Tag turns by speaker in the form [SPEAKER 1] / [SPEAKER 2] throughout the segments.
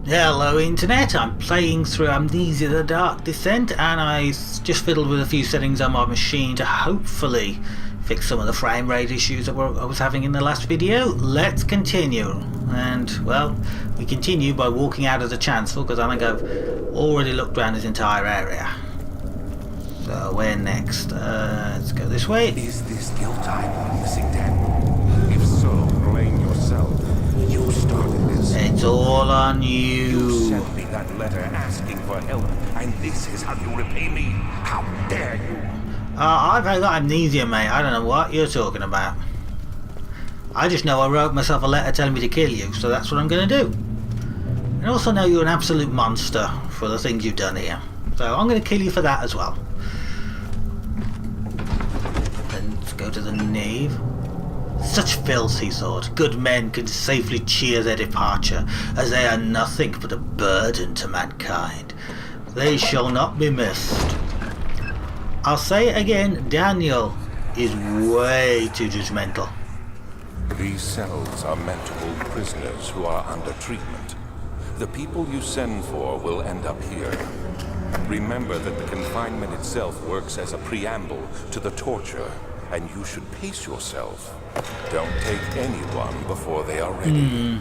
[SPEAKER 1] Hello Internet, I'm playing through Amnesia the Dark Descent and I just fiddled with a few settings on my machine to hopefully fix some of the frame rate issues that I was having in the last video. Let's continue. And well, we continue by walking out of the chancel because I think I've already looked around this entire area. So where next? Let's go this way.
[SPEAKER 2] Is this guilt I'm witnessing then? If so, blame yourself. You started this.
[SPEAKER 1] It's all on you.
[SPEAKER 2] You sent me that letter asking for help, and this is how you repay me? How dare you?
[SPEAKER 1] I've got amnesia, mate. I don't know what you're talking about. I just know I wrote myself a letter telling me to kill you, so that's what I'm going to do. And also know you're an absolute monster for the things you've done here. So I'm going to kill you for that as well. Then let's go to the nave. Such filth, he thought. Good men can safely cheer their departure, as they are nothing but a burden to mankind. They shall not be missed. I'll say it again, Daniel is way too judgmental.
[SPEAKER 2] These cells are meant to hold prisoners who are under treatment. The people you send for will end up here. Remember that the confinement itself works as a preamble to the torture, and you should pace yourself. Don't take anyone before they are ready.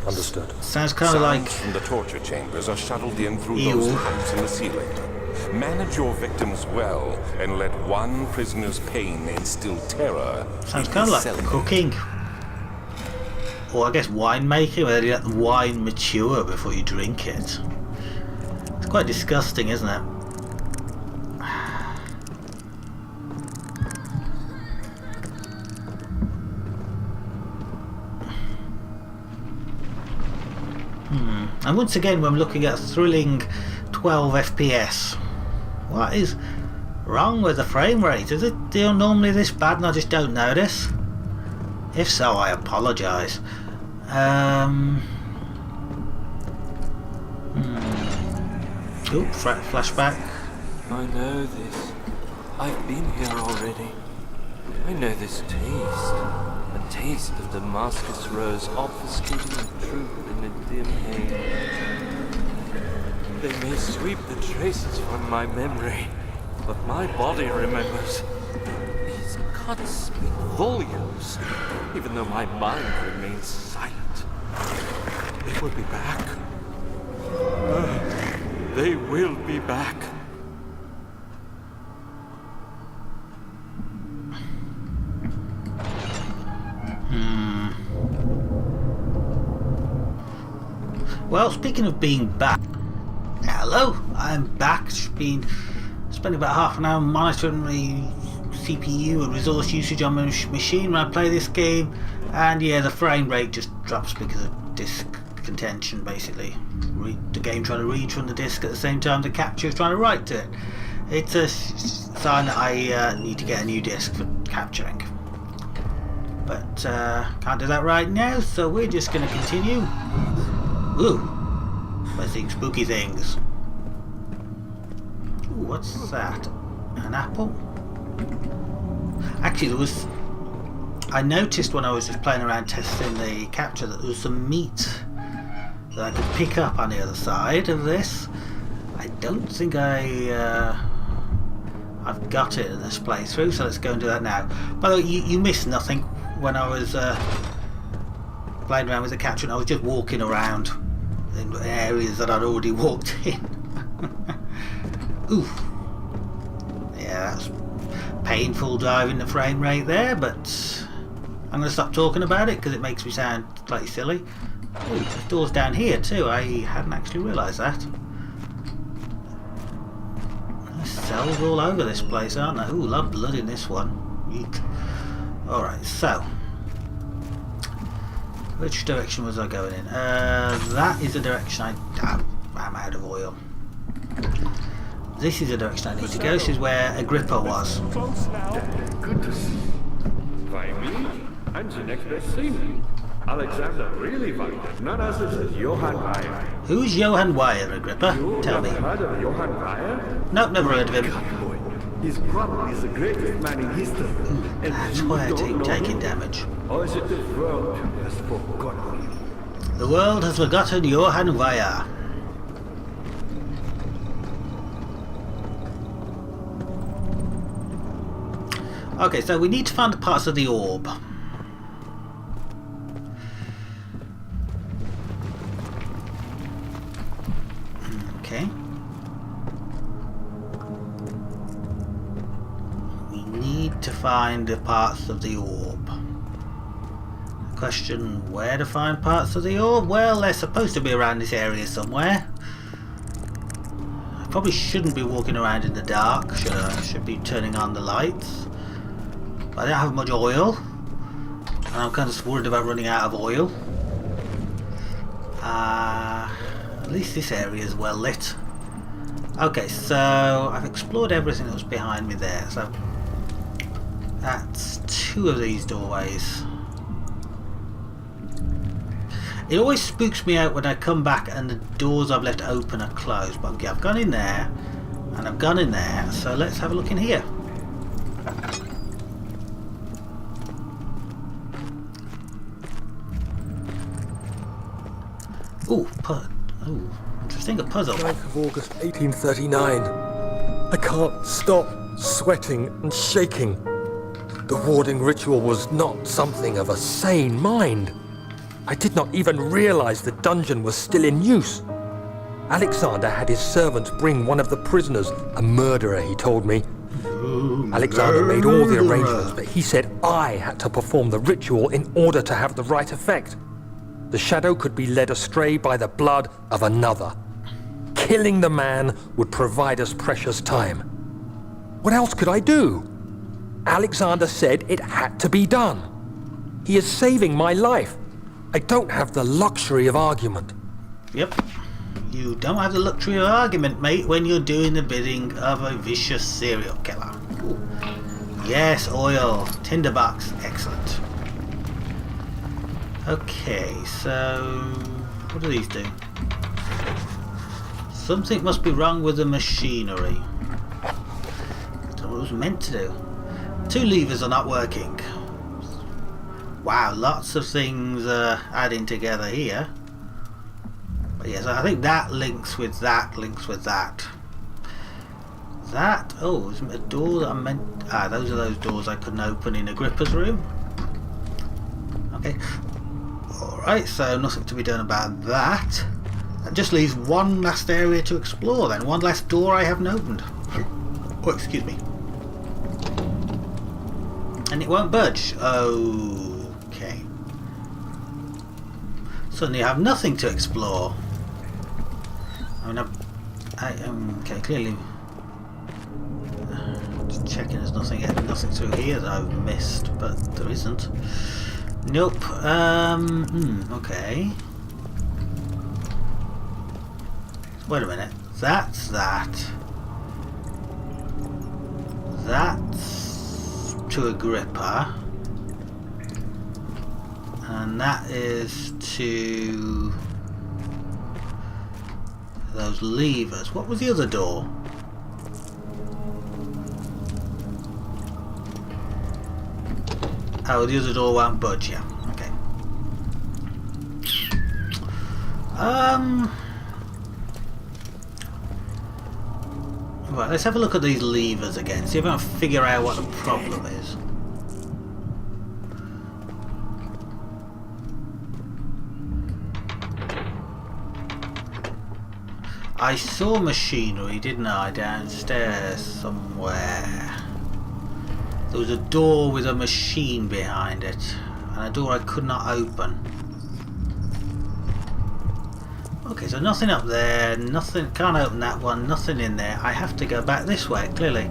[SPEAKER 3] Understood.
[SPEAKER 1] Sounds kind of like...
[SPEAKER 2] from the torture chambers are shuttled in through
[SPEAKER 1] Ew.
[SPEAKER 2] those holes in the ceiling. Manage your victims well, and let one prisoner's pain instill terror.
[SPEAKER 1] Sounds kind of like cooking. Or I guess winemaking, where you let the wine mature before you drink it. It's quite disgusting, isn't it? And once again, when I'm looking at a thrilling 12 FPS, what is wrong with the frame rate? Is it normally this bad and I just don't notice? If so, I apologise. Flashback.
[SPEAKER 3] I know this. I've been here already. I know this taste. A taste of Damascus rose obfuscating the truth in a dim haze. They may sweep the traces from my memory, but my body remembers. These cuts speak volumes, even though my mind remains silent. They will be back. They will be back.
[SPEAKER 1] Well, speaking of being back, hello, I'm back. Been spending about half an hour monitoring the CPU and resource usage on my machine when I play this game, and yeah, the frame rate just drops because of disk contention, basically. The game trying to read from the disk at the same time the capture is trying to write to it. It's a sign that I need to get a new disk for capturing. But can't do that right now, so we're just going to continue. Ooh, we're seeing spooky things. Ooh, what's that? An apple? Actually, I noticed when I was just playing around testing the capture that there was some meat that I could pick up on the other side of this. I don't think I've got it in this playthrough, so let's go and do that now. By the way, you missed nothing when I was playing around with the capture and I was just walking around in areas that I'd already walked in. Ooh. Yeah, that's painful driving the frame rate there, but I'm going to stop talking about it because it makes me sound slightly silly. Ooh, there's doors down here too, I hadn't actually realised that. There's cells all over this place, aren't there? Ooh, a lot of blood in this one. Eek. Alright, so which direction was I going in? That is the direction I'm out of oil. This is the direction I need to go. This is where Agrippa was.
[SPEAKER 4] Close now. Good to see you. By me, and the next best thing. Alexander really wanted none other than Johann Weyer.
[SPEAKER 1] Who's Johann Weyer, Agrippa? Tell me.
[SPEAKER 4] Heard of Johann Weyer?
[SPEAKER 1] Nope, never heard of him.
[SPEAKER 4] Boy, he's probably the greatest man in history. And
[SPEAKER 1] That's
[SPEAKER 4] you
[SPEAKER 1] why I
[SPEAKER 4] don't
[SPEAKER 1] keep
[SPEAKER 4] know
[SPEAKER 1] taking
[SPEAKER 4] him?
[SPEAKER 1] damage.
[SPEAKER 4] Or is it the world has forgotten?
[SPEAKER 1] The world has forgotten Johann Weyer. Okay, so we need to find the parts of the orb. Okay. We need to find the parts of the orb. Question, where to find parts of the orb? Well, they're supposed to be around this area somewhere. I probably shouldn't be walking around in the dark. Should be turning on the lights. I don't have much oil, and I'm kind of worried about running out of oil. At least this area is well lit. Okay, so I've explored everything that was behind me there. So that's 2 of these doorways. It always spooks me out when I come back and the doors I've left open are closed. But okay, I've gone in there, and I've gone in there. So let's have a look in here. Ooh, interesting, a puzzle.
[SPEAKER 5] 9th of August 1839. I can't stop sweating and shaking. The warding ritual was not something of a sane mind. I did not even realize the dungeon was still in use. Alexander had his servants bring one of the prisoners, a murderer, he told me. Alexander made all the arrangements, but he said I had to perform the ritual in order to have the right effect. The shadow could be led astray by the blood of another. Killing the man would provide us precious time. What else could I do? Alexander said it had to be done. He is saving my life. I don't have the luxury of argument.
[SPEAKER 1] Yep. You don't have the luxury of argument, mate, when you're doing the bidding of a vicious serial killer. Ooh. Yes, oil. Tinderbox. Excellent. Okay, so what do these do? Something must be wrong with the machinery. That's what it was meant to do. 2 levers are not working. Wow, lots of things adding together here. But yes, I think that links with that, That, oh, isn't it a door that I meant... those are those doors I couldn't open in Agrippa's room. Okay. Alright, so nothing to be done about that. That just leaves one last area to explore then. One last door I haven't opened. Oh, excuse me. And it won't budge. Okay. Suddenly I have nothing to explore. I mean, okay, clearly... Just checking there's nothing through here that I've missed, but there isn't. Nope. Okay. Wait a minute. That's that. That's to Agrippa. And that is to those levers. What was the other door? Oh, the other door won't budge, yeah. Okay. Right, let's have a look at these levers again. See if I can figure out what the problem is. I saw machinery, didn't I, downstairs somewhere. There was a door with a machine behind it, and a door I could not open. Okay, so nothing up there, nothing, can't open that one, nothing in there. I have to go back this way, clearly.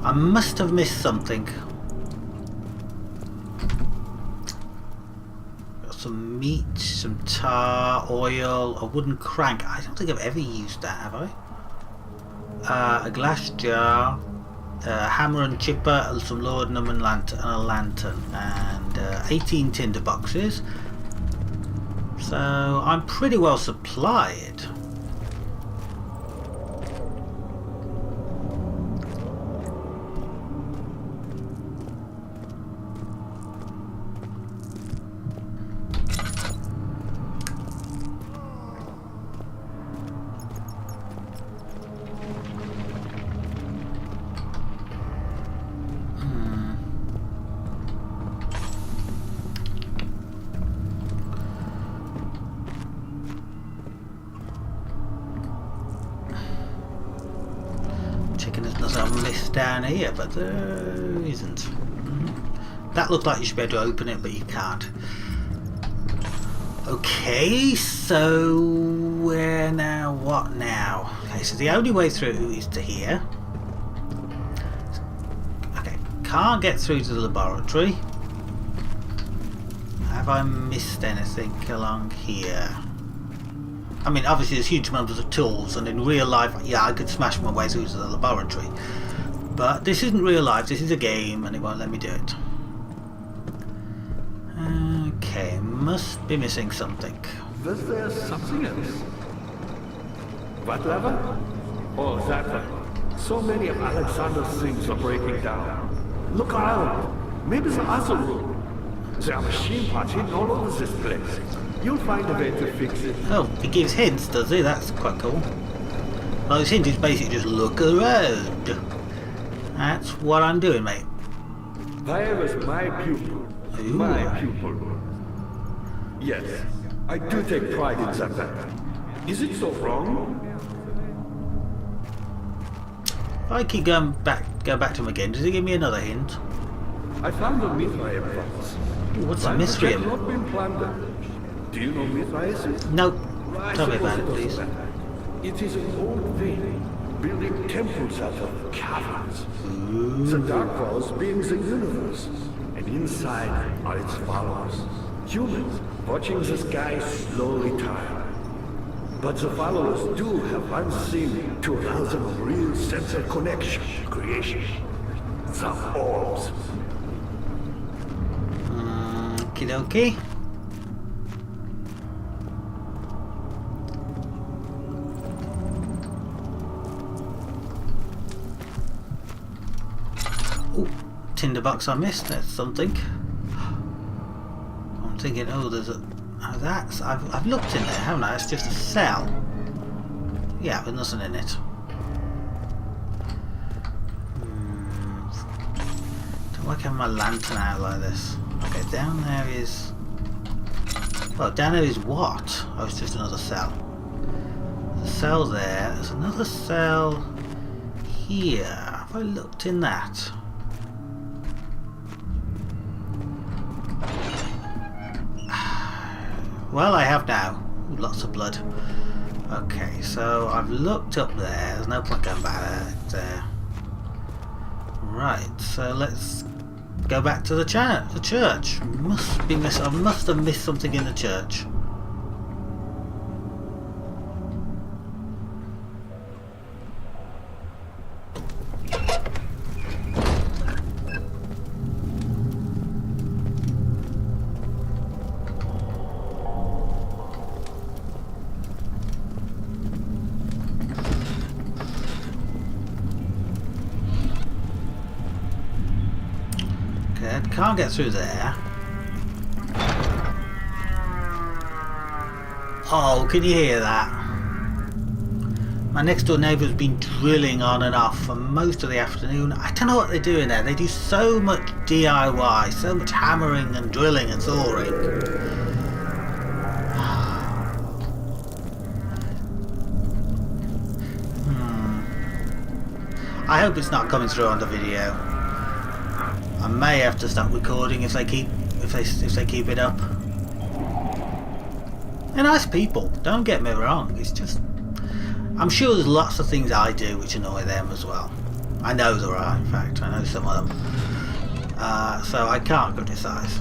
[SPEAKER 1] I must have missed something. Got some meat, some tar, oil, a wooden crank. I don't think I've ever used that, have I? A glass jar. Hammer and chipper, some laudanum and a lantern, and 18 tinder boxes. So I'm pretty well supplied. Checking there's nothing I missed down here, but there isn't. That looked like you should be able to open it, but you can't. Okay, so where now? What now? Okay, so the only way through is to here. Okay, can't get through to the laboratory. Have I missed anything along here? I mean, obviously there's huge amounts of tools, and in real life, yeah, I could smash my way through to the laboratory. But this isn't real life, this is a game, and it won't let me do it. Okay, must be missing something.
[SPEAKER 4] Was there something else? What lever? Oh, that one. So many of Alexander's things are breaking down. Look around. Maybe the other room. There are machine parts hidden all over this place. You'll find a way to fix it.
[SPEAKER 1] Oh, he gives hints, does he? That's quite cool. Well, his hint is basically just look around. That's what I'm doing, mate.
[SPEAKER 4] Why was my pupil?
[SPEAKER 1] Ooh.
[SPEAKER 4] My pupil. Yes, I do take pride in that. Is it so wrong?
[SPEAKER 1] If I keep going back to him again, does he give me another hint?
[SPEAKER 4] I found a Mithraeum box.
[SPEAKER 1] Ooh, what's a
[SPEAKER 4] One which
[SPEAKER 1] mystery?
[SPEAKER 4] had not been plundered. Do you know Mithraeum?
[SPEAKER 1] Nope.
[SPEAKER 4] I
[SPEAKER 1] Tell me about it,
[SPEAKER 4] suppose
[SPEAKER 1] please.
[SPEAKER 4] so. It is an old thing, building temples out of caverns. The dark walls being the universe, and inside are its followers. Humans watching the sky slowly tire. But the followers do have one thing to allow them a real sense of connection, creation. The orbs.
[SPEAKER 1] Okie dokie. Oh, tinderbox I missed. That's something. I'm thinking, oh, there's a. Oh, that's. I've looked in there, haven't I? It's just a cell. Yeah, there's nothing in it. Don't like having my lantern out like this. Okay, down there is. Well, down there is what? Oh, it's just another cell. There's a cell there. There's another cell here. Have I looked in that? Well, I have now. Ooh, lots of blood. Okay, so I've looked up there. There's no point going back there. Right, so let's go back to the church. Must be miss. I must have missed something in the church. Can't get through there. Oh, can you hear that? My next door neighbour's been drilling on and off for most of the afternoon. I don't know what they're doing there. They do so much DIY, so much hammering and drilling and sawing. I hope it's not coming through on the video. I may have to stop recording if they keep it up. They're nice people, don't get me wrong. It's just I'm sure there's lots of things I do which annoy them as well. I know there are, in fact. I know some of them. So I can't criticise.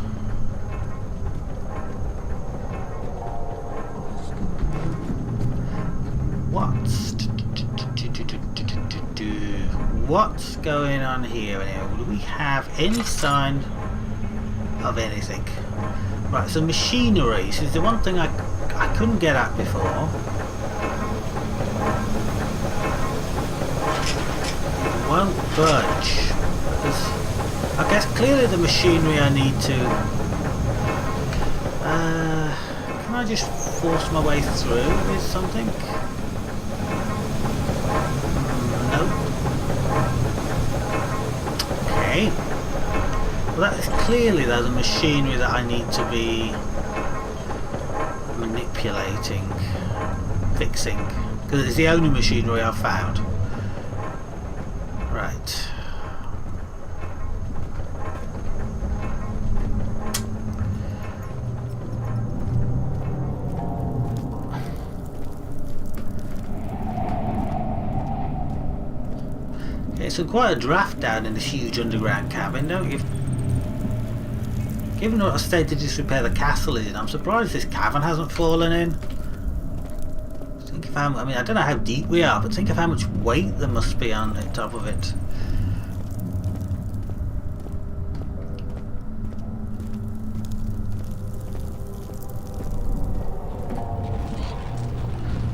[SPEAKER 1] What's going on here anyway? Do we have any sign of anything? Right, so machinery. This is the one thing I couldn't get at before. It won't budge. I guess clearly the machinery I need to... can I just force my way through with something? Nope. Okay. Well, that is clearly though the machinery that I need to be manipulating, fixing, because it's the only machinery I've found. Right. It's quite a draft down in this huge underground cabin, don't you? Given what a state of disrepair the castle is in, I'm surprised this cavern hasn't fallen in. Think of how, I mean, I don't know how deep we are, but think of how much weight there must be on the top of it.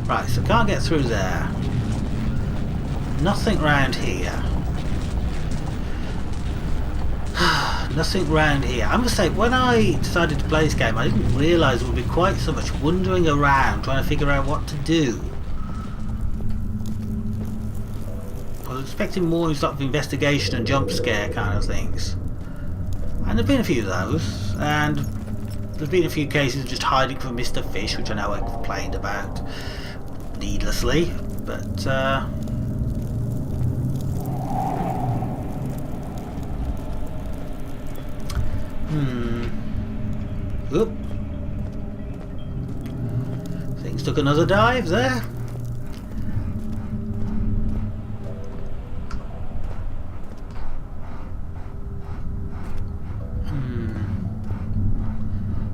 [SPEAKER 1] Right, so can't get through there. Nothing round here. Nothing round here. I must say, when I decided to play this game, I didn't realise there would be quite so much wandering around trying to figure out what to do. I was expecting more sort of investigation and jump scare kind of things. And there've been a few of those, and there's been a few cases of just hiding from Mr. Fish, which I know I complained about needlessly, but Oop. Things took another dive there.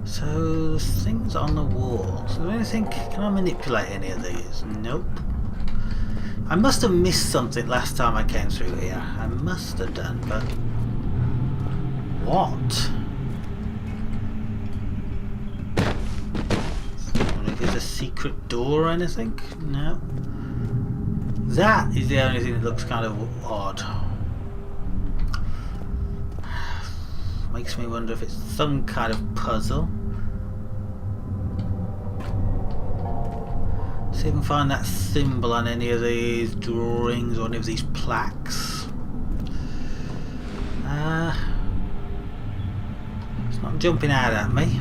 [SPEAKER 1] So there's things on the walls. Is there anything? Can I manipulate any of these? Nope. I must have missed something last time I came through here. I must have done, but what? Is a secret door or anything? No. That is the only thing that looks kind of odd. Makes me wonder if it's some kind of puzzle. See if I can find that symbol on any of these drawings or any of these plaques. It's not jumping out at me.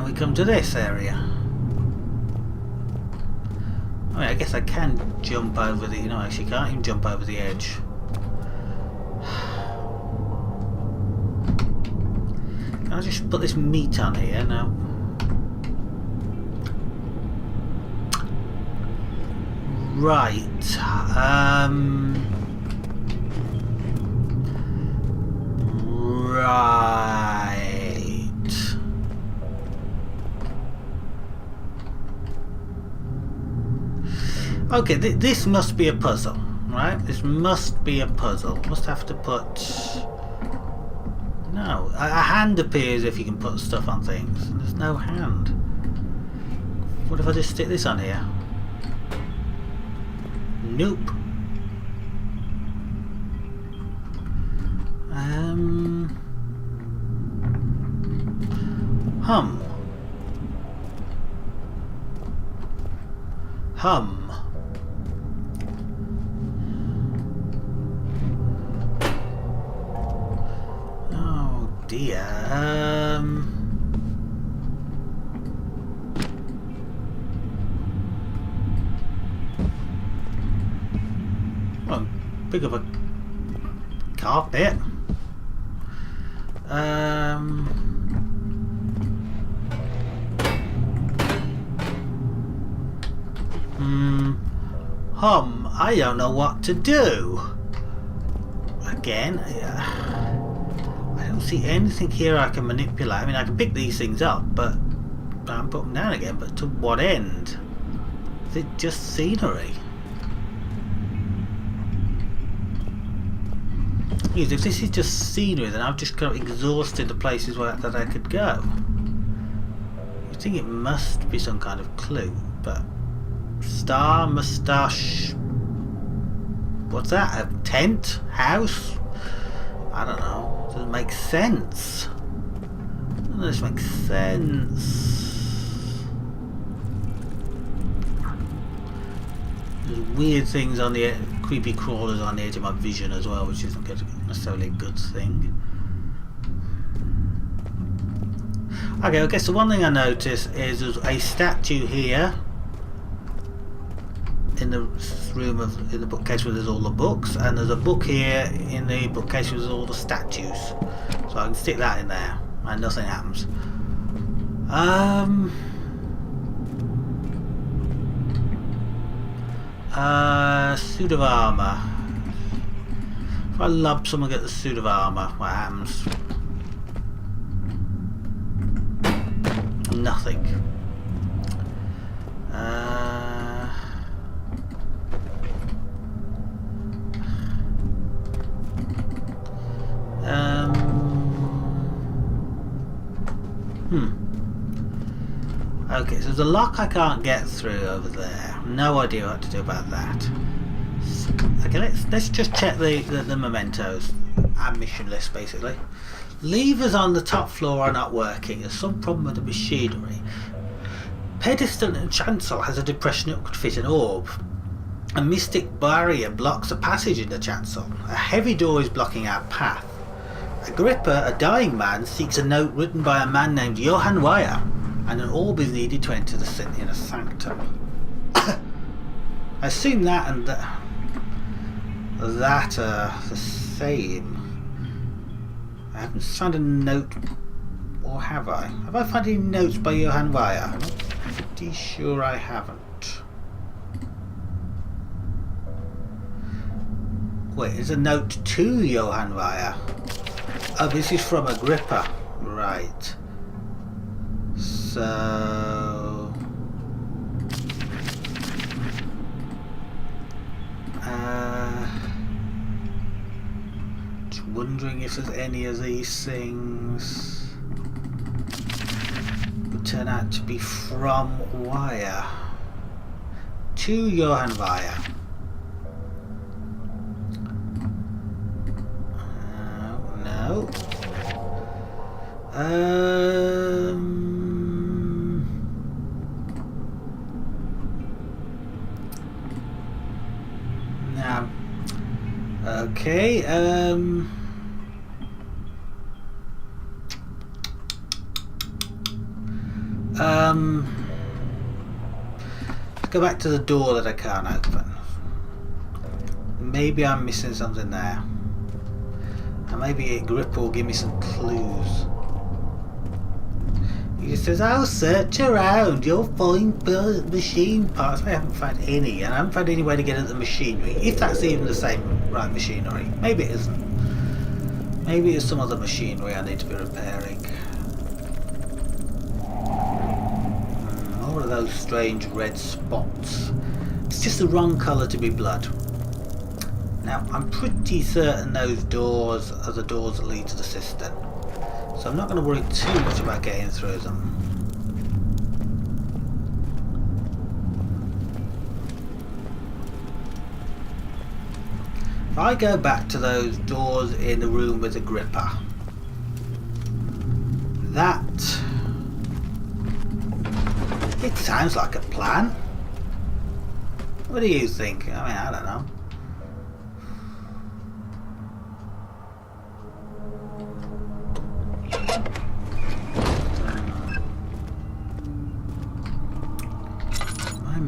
[SPEAKER 1] We come to this area. I mean, I guess I can jump over the... No, actually can't even jump over the edge. Can I just put this meat on here? No. Right. Right. Okay, this must be a puzzle, right? This must be a puzzle. Must have to put... No, a hand appears if you can put stuff on things. There's no hand. What if I just stick this on here? Nope. Hum. Oh dear. Well, big of a carpet. I don't know what to do. Again, I don't see anything here I can manipulate. I mean, I can pick these things up, but I can put them down again. But to what end? Is it just scenery? If this is just scenery, then I've just kind of exhausted the places that I could go. I think it must be some kind of clue, but star, moustache. What's that? A tent? House? I don't know. Doesn't make sense. None of this makes sense. There's weird things on the creepy crawlers on the edge of my vision as well, which isn't necessarily a good thing. Okay, I guess the one thing I noticed is there's a statue here in the room in the bookcase where there's all the books, and there's a book here in the bookcase with all the statues. So I can stick that in there and nothing happens. Suit of armor. If I lob someone get the suit of armor, what happens? Nothing. Okay, so there's a lock I can't get through over there. No idea what to do about that. Okay, let's just check the mementos and mission list basically. Levers on the top floor are not working. There's some problem with the machinery. Pedestal and chancel has a depression that could fit an orb. A mystic barrier blocks a passage in the chancel. A heavy door is blocking our path. Agrippa, a dying man, seeks a note written by a man named Johann Weyer, and an orb is needed to enter the inner sanctum. I assume that and that are the same. I haven't found a note, or have I? Have I found any notes by Johann Weyer? I'm not pretty sure I haven't. Wait, there's a note to Johann Weyer. Oh, this is from Agrippa. Right. So... just wondering if there's any of these things would turn out to be from Weyer. To Johann Weyer. No. No. Okay. Let's go back to the door that I can't open. Maybe I'm missing something there. And maybe Agrippa will give me some clues. He just says, "I'll search around, you'll find machine parts." I haven't found any, and I haven't found any way to get at the machinery. If that's even the same right machinery. Maybe it isn't. Maybe it's some other machinery I need to be repairing. All of those strange red spots. It's just the wrong colour to be blood. Now, I'm pretty certain those doors are the doors that lead to the cistern, so I'm not going to worry too much about getting through them. If I go back to those doors in the room with Agrippa, it sounds like a plan. What do you think? I mean, I don't know.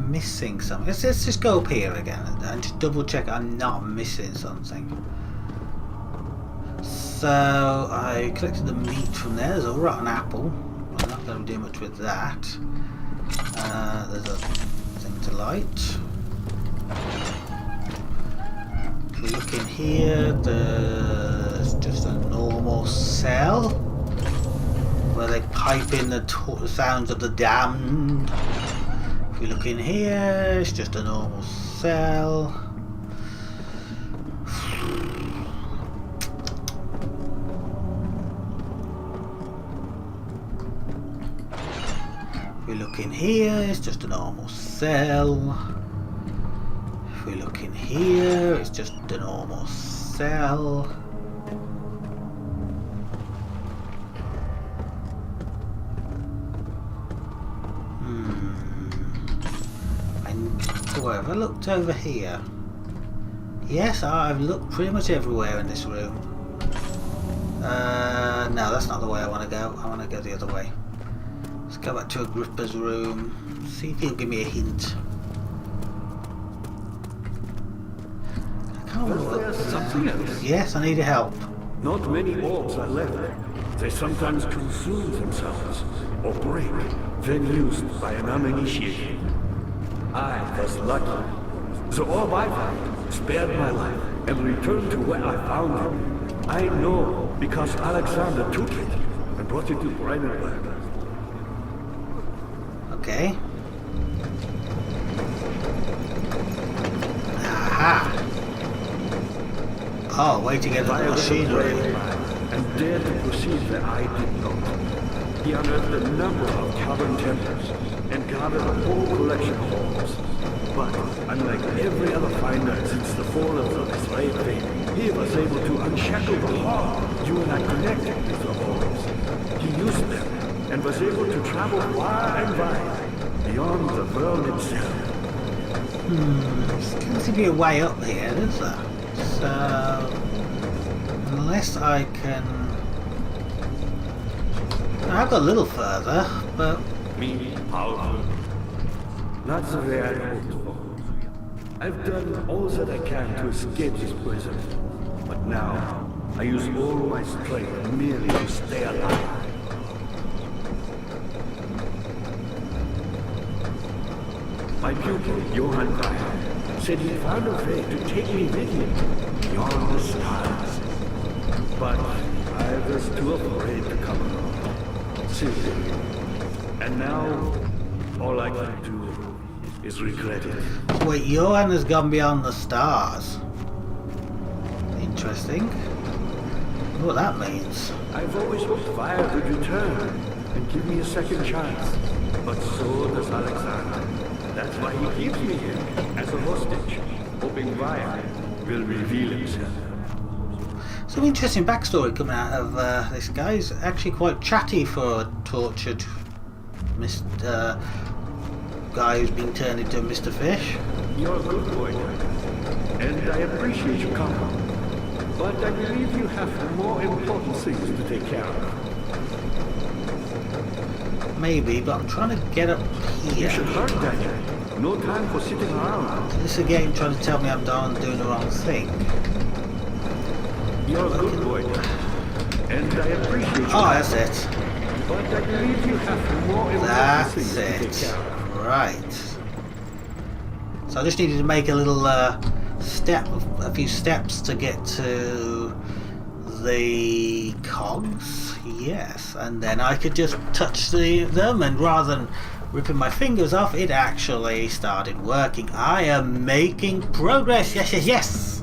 [SPEAKER 1] Missing something. Let's just go up here again and just double check I'm not missing something. So I collected the meat from there. There's a rotten apple. I'm not going to do much with that. There's a thing to light. If we look in here, there's just a normal cell where they pipe in the sounds of the damned. If we look in here, it's just a normal cell. If we look in here, it's just a normal cell. If we look in here, it's just a normal cell. Have I looked over here? Yes, I've looked pretty much everywhere in this room. No, that's not the way I want to go. I want to go the other way. Let's go back to Agrippa's room. See if he'll give me a hint. I can't remember what.
[SPEAKER 4] There's something else.
[SPEAKER 1] Yes, I need your help.
[SPEAKER 4] Not many orbs are left. They sometimes consume themselves or break, then used by an uninitiated. I was lucky. The orb I found spared my life and returned to where I found it. I know because Alexander took it and brought it to Brandenburg.
[SPEAKER 1] Okay. Aha! Oh, way to get at the machinery.
[SPEAKER 4] And dared to proceed where I did not. He unearthed a number of cavern temples and gathered a whole collection of orbs. But unlike every other finder since the fall of the slave faith, he was able to unshackle the heart you and I connected with the orbs. He used them and was able to travel far and wide, beyond the world itself.
[SPEAKER 1] There seems to be a way up here, is there? So, unless I can... I've got a little further, but...
[SPEAKER 4] Me, powerful. Not the way I hoped for. I've done all that I can to escape this prison. But now, I use all my strength merely to stay alive. My pupil, Johann Breyer, said he found a way to take me with him beyond the stars. But I was too afraid to come along. Simply. And now, all I can do is regret it.
[SPEAKER 1] Wait, Johan has gone beyond the stars. Interesting. What that means.
[SPEAKER 4] I've always hoped Fire would return and give me a second chance. But so does Alexander. That's why he keeps me here as a hostage, hoping Fire will reveal himself.
[SPEAKER 1] Some interesting backstory coming out of this guy. He's actually quite chatty for a tortured guy who's been turned into Mr. Fish.
[SPEAKER 4] You're a good boy, and I appreciate your coming. But I believe you have more important things to take care of.
[SPEAKER 1] Maybe, but I'm trying to get up
[SPEAKER 4] You
[SPEAKER 1] here.
[SPEAKER 4] should learn, Daniel. No time for sitting around.
[SPEAKER 1] Is this a game trying to tell me I'm doing the wrong thing?
[SPEAKER 4] You're a good boy, and I appreciate your
[SPEAKER 1] Oh, that's it.
[SPEAKER 4] But I believe you have more important
[SPEAKER 1] That's
[SPEAKER 4] things to take
[SPEAKER 1] it.
[SPEAKER 4] care of.
[SPEAKER 1] Right. So I just needed to make a little a few steps to get to the cogs. Yes, and then I could just touch them, and rather than ripping my fingers off, it actually started working. I am making progress. Yes, yes, yes.